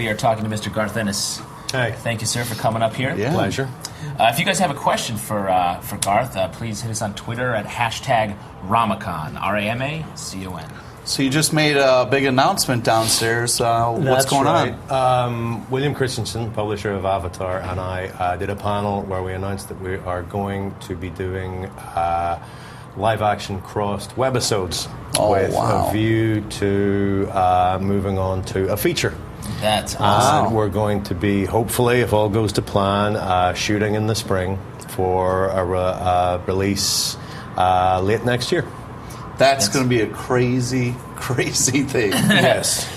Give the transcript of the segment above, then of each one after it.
we are talking to Mr. Garth Ennis. Hi. Thank you, sir, for coming up here. Yeah. Pleasure. If you guys have a question for Garth, please hit us on Twitter at #Ramacon, RAMACON. So you just made a big announcement downstairs. What's going on? William Christensen, publisher of Avatar, and I did a panel where we announced that we are going to be doing live-action crossed webisodes with a view to moving on to a feature. That's awesome. And we're going to be, hopefully, if all goes to plan, shooting in the spring for a release late next year. That's going to be a crazy, crazy thing. Yes.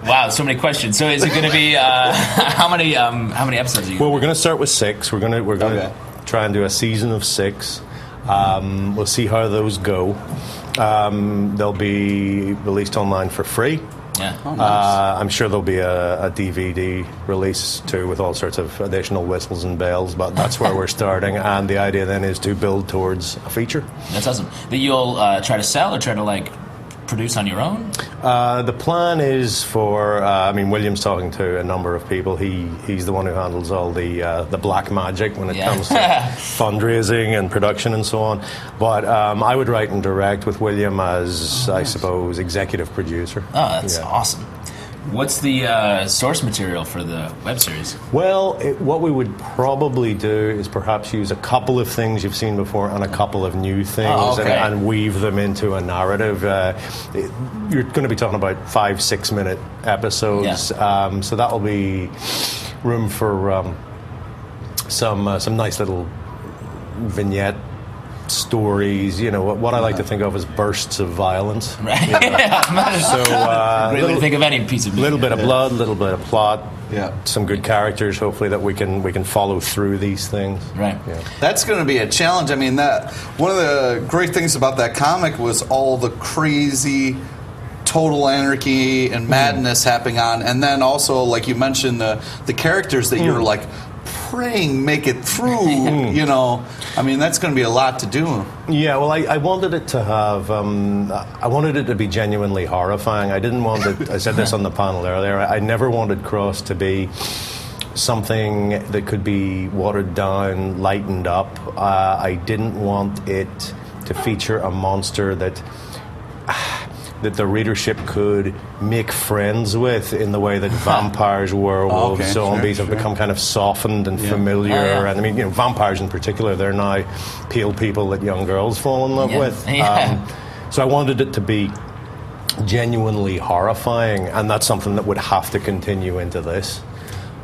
Wow, so many questions. So is it going to be how many episodes are you? Well, we're going to start with 6. We're going to try and do a season of 6. We'll see how those go. They'll be released online for free. Yeah. Oh, nice. I'm sure there'll be a DVD release too with all sorts of additional whistles and bells, but that's where we're starting, and the idea then is to build towards a feature. That's awesome. That you'll try to sell or try to produce on your own? The plan is for, William's talking to a number of people. He's the one who handles all the black magic when it comes to fundraising and production and so on. But I would write and direct with William as, I suppose, executive producer. Oh, that's awesome. What's the source material for the web series? Well, what we would probably do is perhaps use a couple of things you've seen before and a couple of new things and weave them into a narrative. You're going to be talking about 5-6 minute episodes, so that will be room for some nice little vignette stories, what I like to think of as bursts of violence. Right. So great way to think of any piece of media. A little bit of blood, a little bit of plot, some good characters, hopefully, that we can follow through these things. Right. Yeah. That's going to be a challenge. I mean, that one of the great things about that comic was all the crazy total anarchy and madness happening on, and then also, like you mentioned, the characters that you're praying make it through. I mean, that's going to be a lot to do. Yeah, well, I wanted it to have I wanted it to be genuinely horrifying. I didn't want it, I said this on the panel earlier, I never wanted Cross to be something that could be watered down, lightened up. I didn't want it to feature a monster that the readership could make friends with in the way that vampires, werewolves, zombies have become kind of softened and familiar. And I mean, vampires in particular, they're now pale people that young girls fall in love with. So I wanted it to be genuinely horrifying, and that's something that would have to continue into this.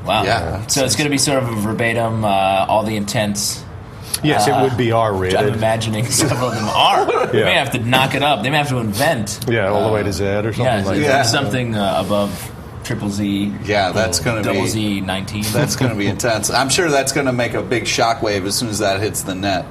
Wow. Yeah. So it's going to be sort of a verbatim, all the intents. Yes, it would be R-rated. I'm imagining several of them are. They may have to knock it up. They may have to invent. Yeah, all the way to Z or something like that. Something above triple Z. Yeah, that's going to be... Double Z 19. That's going to be intense. I'm sure that's going to make a big shockwave as soon as that hits the net.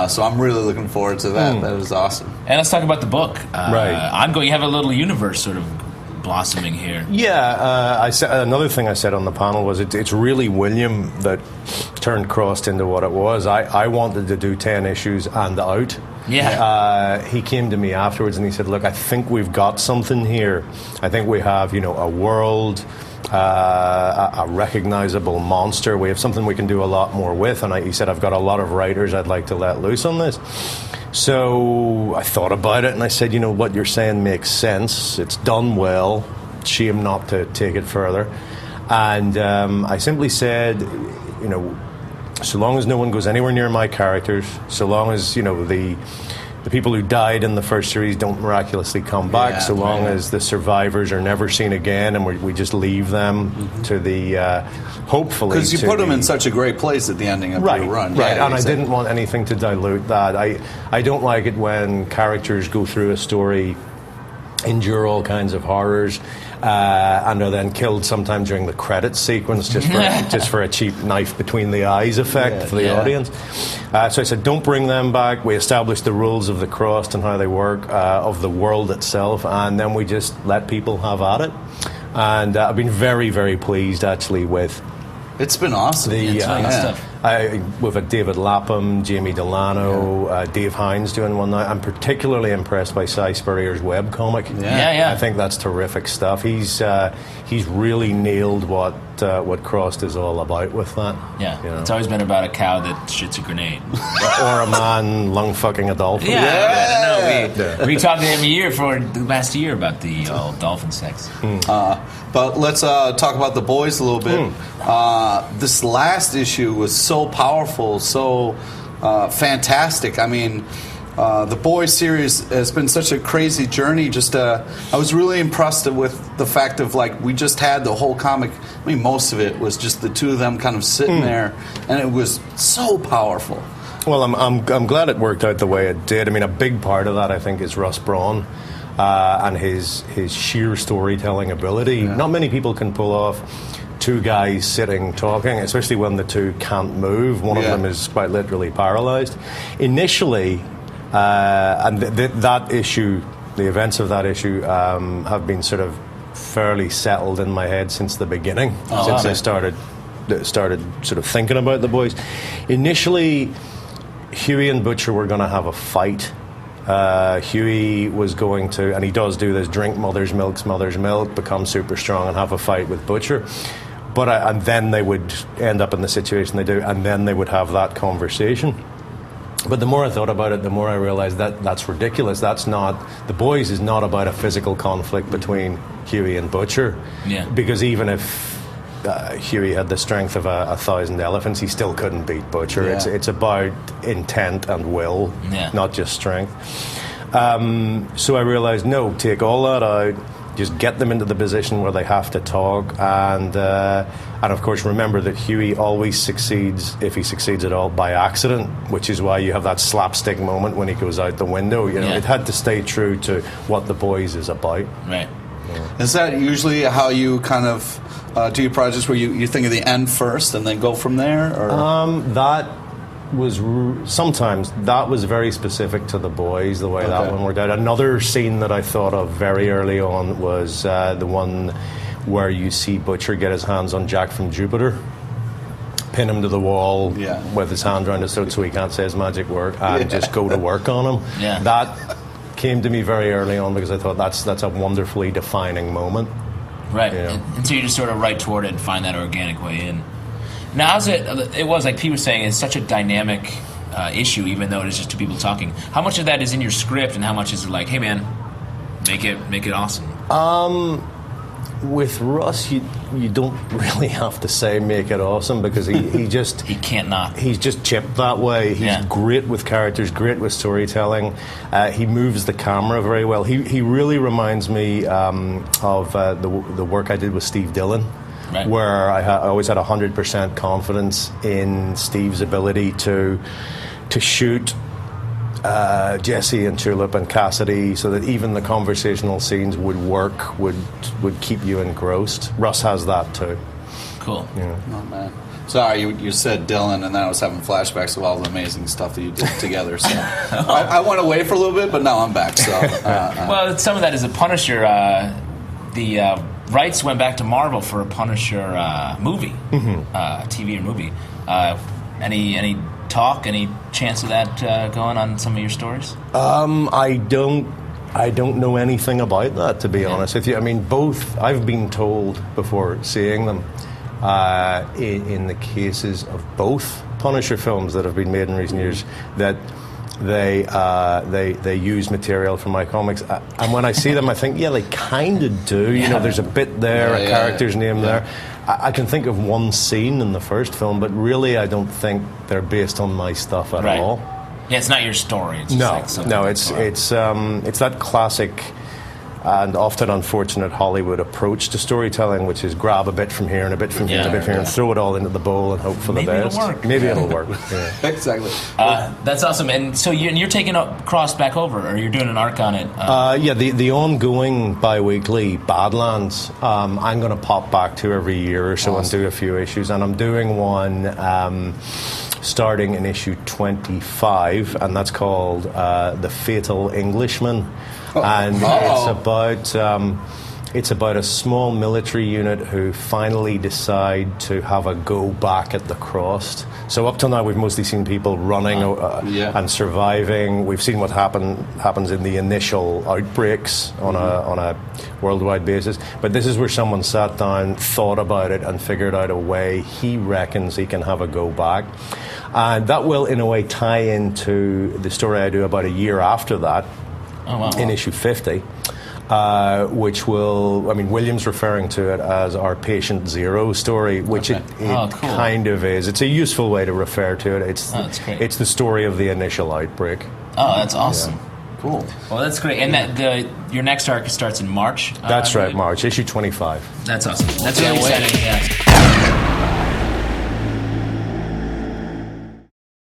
So I'm really looking forward to that. That is awesome. And let's talk about the book. Right. You have a little universe sort of blossoming here. Yeah, another thing I said on the panel was it's really William that turned Crossed into what it was. I wanted to do 10 issues and out. Yeah. He came to me afterwards and he said, look, I think we've got something here. I think we have, a world, a recognizable monster. We have something we can do a lot more with. And he said, I've got a lot of writers I'd like to let loose on this. So I thought about it and I said, what you're saying makes sense. It's done well. Shame not to take it further. And I simply said, so long as no one goes anywhere near my characters, so long as, the people who died in the first series don't miraculously come back, so long as the survivors are never seen again and we just leave them to the, hopefully... Because you put them in such a great place at the ending of your run. Right, and I didn't want anything to dilute that. I don't like it when characters go through a story, endure all kinds of horrors, and are then killed sometime during the credits sequence just for a cheap knife between the eyes effect for the audience. So I said, don't bring them back. We established the rules of the Crossed and how they work, of the world itself, and then we just let people have at it. And I've been very, very pleased, actually, with... It's been awesome. Stuff. We've had David Lapham, Jamie Delano, Dave Hines doing one now. I'm particularly impressed by Cy Spurrier's webcomic. Yeah. I think that's terrific stuff. He's really nailed what Crossed is all about with that. Yeah, you know. It's always been about a cow that shoots a grenade. Or a man lung fucking a dolphin. We talk to him for the last year about the dolphin sex. But let's talk about The Boys a little bit. This last issue was so powerful, so fantastic. I mean, the Boys series has been such a crazy journey. I was really impressed with the fact of, like, we just had the whole comic. I mean, most of it was just the two of them kind of sitting there, and it was so powerful. Well, I'm glad it worked out the way it did. I mean, a big part of that, I think, is Russ Braun and his sheer storytelling ability. Yeah. Not many people can pull off two guys sitting talking, especially when the two can't move. One of them is quite literally paralyzed. Initially, and that issue, the events of that issue, have been sort of fairly settled in my head since the beginning, since I started sort of thinking about The Boys. Initially, Huey and Butcher were going to have a fight. Huey was going to, and he does do this, drink mother's milk, become super strong and have a fight with Butcher. And then they would end up in the situation they do, and then they would have that conversation. But the more I thought about it, the more I realized that that's ridiculous. That's not, The Boys is not about a physical conflict between Huey and Butcher. Yeah. Because even if Huey had the strength of 1,000 elephants, he still couldn't beat Butcher. Yeah. It's about intent and will, not just strength. So I realized, no, take all that out, just get them into the position where they have to talk, and of course remember that Huey always succeeds, if he succeeds at all, by accident, which is why you have that slapstick moment when he goes out the window. You know, it had to stay true to what The Boys is about. Right. Yeah. Is that usually how you kind of do your projects, where you think of the end first and then go from there? Or? Sometimes that was very specific to The Boys, the way that one worked out. Another scene that I thought of very early on was the one where you see Butcher get his hands on Jack from Jupiter, pin him to the wall with his hand around his throat so he can't say his magic word, and just go to work on him. Yeah. That came to me very early on because I thought that's a wonderfully defining moment. Right, and so you just sort of right toward it and find that organic way in. Now, it was, like Pete was saying, it's such a dynamic issue, even though it is just two people talking. How much of that is in your script, and how much is it like, hey man, make it awesome? With Russ, you don't really have to say make it awesome, because he just he can't not. He's just chipped that way. He's great with characters, great with storytelling. He moves the camera very well. He really reminds me of the work I did with Steve Dillon. Right. Where I always had 100% confidence in Steve's ability to shoot Jesse and Tulip and Cassidy, so that even the conversational scenes would work, would keep you engrossed. Russ has that too. Cool. Yeah. Oh man. Sorry, you said Dylan, and then I was having flashbacks of all the amazing stuff that you did together. So I went away for a little bit, but now I'm back. So well, some of that is a Punisher. The rights went back to Marvel for a Punisher movie, TV or movie. Any talk, any chance of that going on some of your stories? I don't know anything about that, to be honest with you. I mean, both, I've been told before seeing them, in the cases of both Punisher films that have been made in recent years, that they use material from my comics, and when I see them I think they kind of do. You know, there's a bit there, a character's name there. I can think of one scene in the first film, but really I don't think they're based on my stuff at all. Yeah, it's not your story. It's just it's that classic and often unfortunate Hollywood approach to storytelling, which is grab a bit from here and a bit from here and a bit from here and throw it all into the bowl and hope for the best. Maybe it'll work. Yeah. Exactly. That's awesome. And so you're taking Cross back over, or you're doing an arc on it? The ongoing bi-weekly Badlands, I'm going to pop back to every year or so and do a few issues. And I'm doing one starting in issue 25, and that's called The Fatal Englishman. It's It's about a small military unit who finally decide to have a go back at the cross. So up till now, we've mostly seen people running and surviving. We've seen what happens in the initial outbreaks on a worldwide basis. But this is where someone sat down, thought about it, and figured out a way he reckons he can have a go back. And that will, in a way, tie into the story I do about a year after that, in issue 50. Which will, I mean, William's referring to it as our patient zero story, which it cool. kind of is. It's a useful way to refer to it. It's the story of the initial outbreak. Oh, that's awesome. Yeah. Cool. Well, that's great. And your next arc starts in March? That's right, March, issue 25. That's awesome. That's really exciting. Yeah.